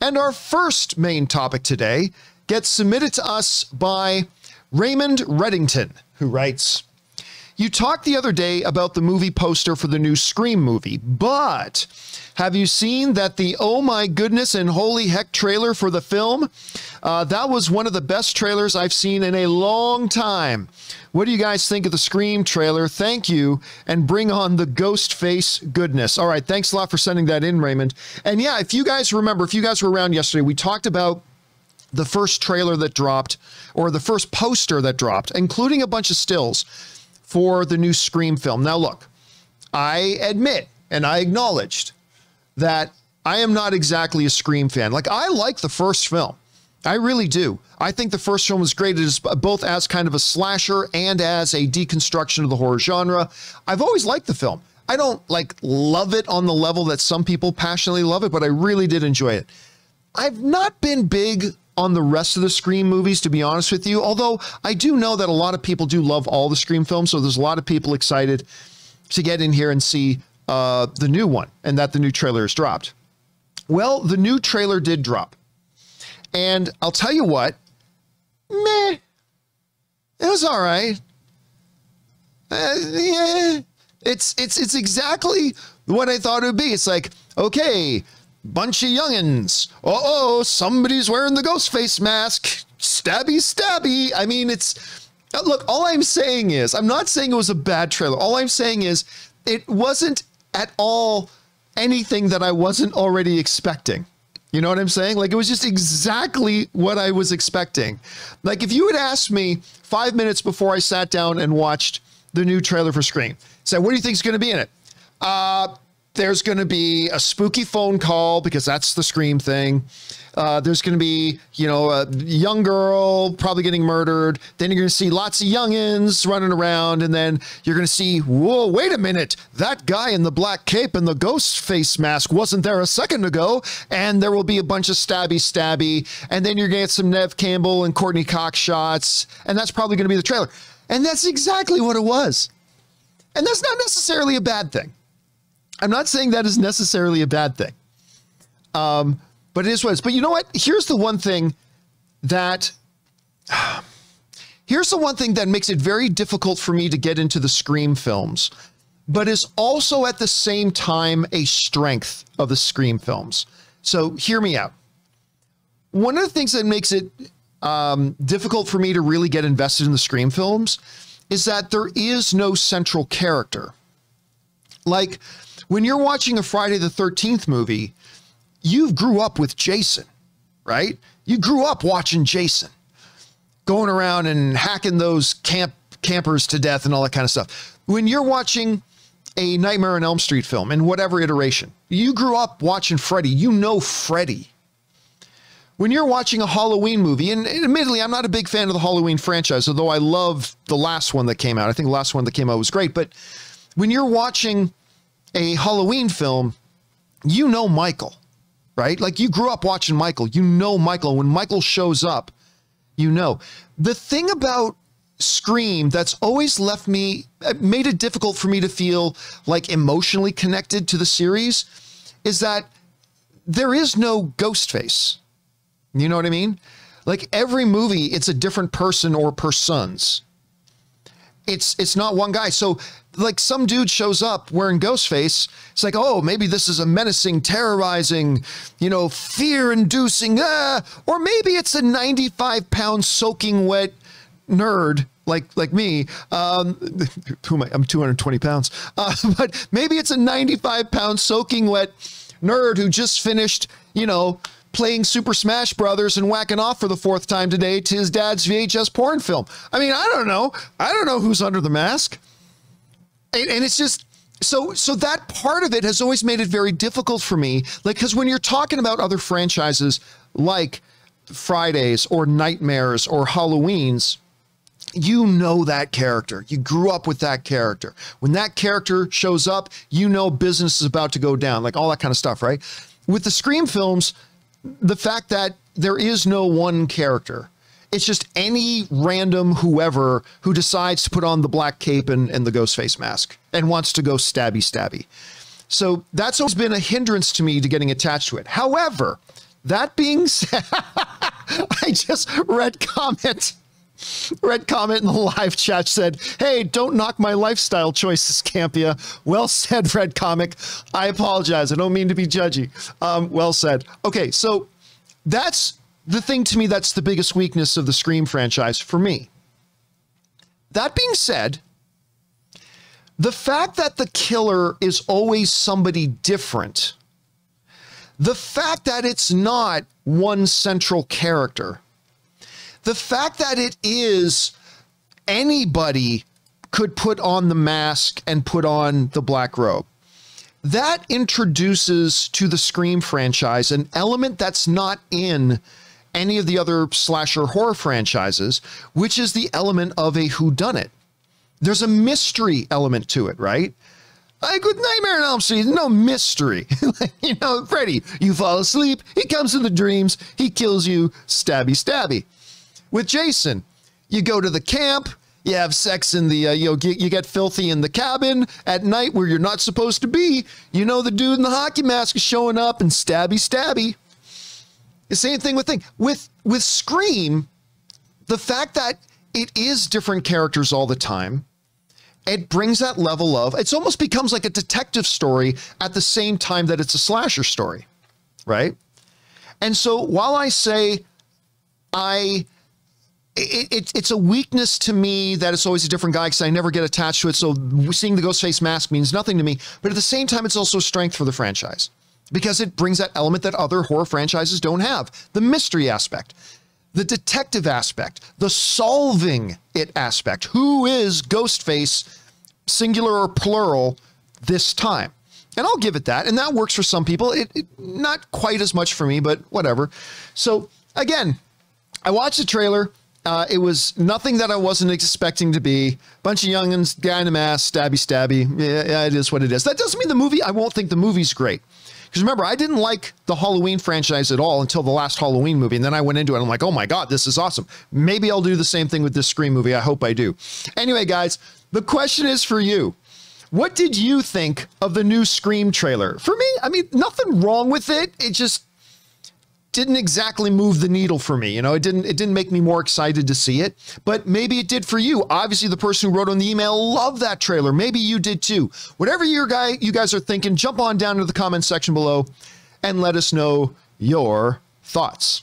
And our first main topic today gets submitted to us by Raymond Reddington, who writes, "You talked the other day about the movie poster for the new Scream movie, but have you seen that the oh my goodness and holy heck trailer for the film? That was one of the best trailers I've seen in a long time. What do you guys think of the Scream trailer? Thank you, and bring on the Ghostface goodness." All right, thanks a lot for sending that in, Raymond. And yeah, if you guys remember, if you guys were around yesterday, we talked about the first trailer that dropped, or the first poster that dropped, including a bunch of stills for the new Scream film. Now look, I admit and I acknowledged that I am not exactly a Scream fan. Like, I like the first film. I really do. I think the first film was great. It is both as kind of a slasher and as a deconstruction of the horror genre. I've always liked the film. I don't love it on the level that some people passionately love it, but I really did enjoy it. I've not been big on the rest of the Scream movies, to be honest with you, although I do know that a lot of people do love all the Scream films, so there's a lot of people excited to get in here and see the new one, and that the new trailer has dropped. Well, the new trailer did drop, and I'll tell you what, meh, it was all right. Yeah, it's exactly what I thought it would be. It's like, okay, bunch of youngins. Uh-oh, somebody's wearing the Ghostface mask. Stabby, stabby. I mean, it's... Look, all I'm saying is, I'm not saying it was a bad trailer. All I'm saying is, it wasn't at all anything that I wasn't already expecting. You know what I'm saying? Like, it was just exactly what I was expecting. Like, if you had asked me 5 minutes before I sat down and watched the new trailer for Scream, said, what do you think is going to be in it? There's going to be a spooky phone call because that's the Scream thing. There's going to be, you know, a young girl probably getting murdered. Then you're going to see lots of youngins running around. And then you're going to see, whoa, wait a minute. That guy in the black cape and the ghost face mask wasn't there a second ago. And there will be a bunch of stabby. And then you're going to get some Nev Campbell and Courtney Cox shots. And that's probably going to be the trailer. And that's exactly what it was. And that's not necessarily a bad thing. I'm not saying that is necessarily a bad thing, but it is what it is. But you know what? Here's the one thing that makes it very difficult for me to get into the Scream films, but is also at the same time a strength of the Scream films. So hear me out. One of the things that makes it difficult for me to really get invested in the Scream films is that there is no central character. Like, when you're watching a Friday the 13th movie, you grew up with Jason, right? You grew up watching Jason, going around and hacking those campers to death and all that kind of stuff. When you're watching a Nightmare on Elm Street film in whatever iteration, you grew up watching Freddy. You know Freddy. When you're watching a Halloween movie, and admittedly, I'm not a big fan of the Halloween franchise, although I love the last one that came out. I think the last one that came out was great. But when you're watching a Halloween film, you know Michael, right? Like, you grew up watching Michael. You know Michael. When Michael shows up, you know. The thing about Scream that's always made it difficult for me to feel like emotionally connected to the series is that there is no Ghostface. You know what I mean? Like, every movie, it's a different person or persons. It's not one guy. So, like, some dude shows up wearing Ghostface. It's like, oh, maybe this is a menacing, terrorizing, you know, fear-inducing, or maybe it's a 95-pound soaking wet nerd like me. I'm 220 pounds. But maybe it's a 95-pound soaking wet nerd who just finished, you know, playing Super Smash Brothers and whacking off for the 4th time today to his dad's VHS porn film. I mean, I don't know. I don't know who's under the mask. And it's just, so that part of it has always made it very difficult for me. Like, because when you're talking about other franchises like Fridays or Nightmares or Halloweens, you know that character. You grew up with that character. When that character shows up, you know business is about to go down, like all that kind of stuff, right? With the Scream films, the fact that there is no one character, it's just any random whoever who decides to put on the black cape and the Ghostface mask and wants to go stabby. So that's always been a hindrance to me to getting attached to it. However, That being said, I just read comment in the live chat said, hey, don't knock my lifestyle choices, Campea. Well said, Red Comic. I apologize. I don't mean to be judgy. Well said. Okay, so that's the thing to me that's the biggest weakness of the Scream franchise for me. That being said, the fact that the killer is always somebody different, the fact that it's not one central character, the fact that it is anybody could put on the mask and put on the black robe, that introduces to the Scream franchise an element that's not in any of the other slasher horror franchises, which is the element of a whodunit. There's a mystery element to it, right? Like with Nightmare on Elm Street, no mystery. You know, Freddy, you fall asleep, he comes in the dreams, he kills you, stabby, stabby. With Jason, you go to the camp, you have sex in the, you get filthy in the cabin at night where you're not supposed to be. You know, the dude in the hockey mask is showing up and stabby, stabby. The same thing with Scream, the fact that it is different characters all the time, it brings that level of, it's almost becomes like a detective story at the same time that it's a slasher story, right? And so while I say it's a weakness to me that it's always a different guy because I never get attached to it, so seeing the Ghostface mask means nothing to me, but at the same time, it's also a strength for the franchise because it brings that element that other horror franchises don't have, the mystery aspect, the detective aspect, the solving it aspect. Who is Ghostface, singular or plural, this time? And I'll give it that. And that works for some people. It not quite as much for me, but whatever. So again, I watched the trailer. It was nothing that I wasn't expecting to be. Bunch of youngins, guy in a mask, stabby, stabby. Yeah, it is what it is. That doesn't mean the movie, I won't think the movie's great. Because remember, I didn't like the Halloween franchise at all until the last Halloween movie. And then I went into it and I'm like, oh my God, this is awesome. Maybe I'll do the same thing with this Scream movie. I hope I do. Anyway, guys, the question is for you. What did you think of the new Scream trailer? For me, I mean, nothing wrong with it. It just didn't exactly move the needle for me. You know, it didn't make me more excited to see it, but maybe it did for you. Obviously, the person who wrote on the email loved that trailer. Maybe you did too. Whatever you guys are thinking, jump on down to the comment section below and let us know your thoughts.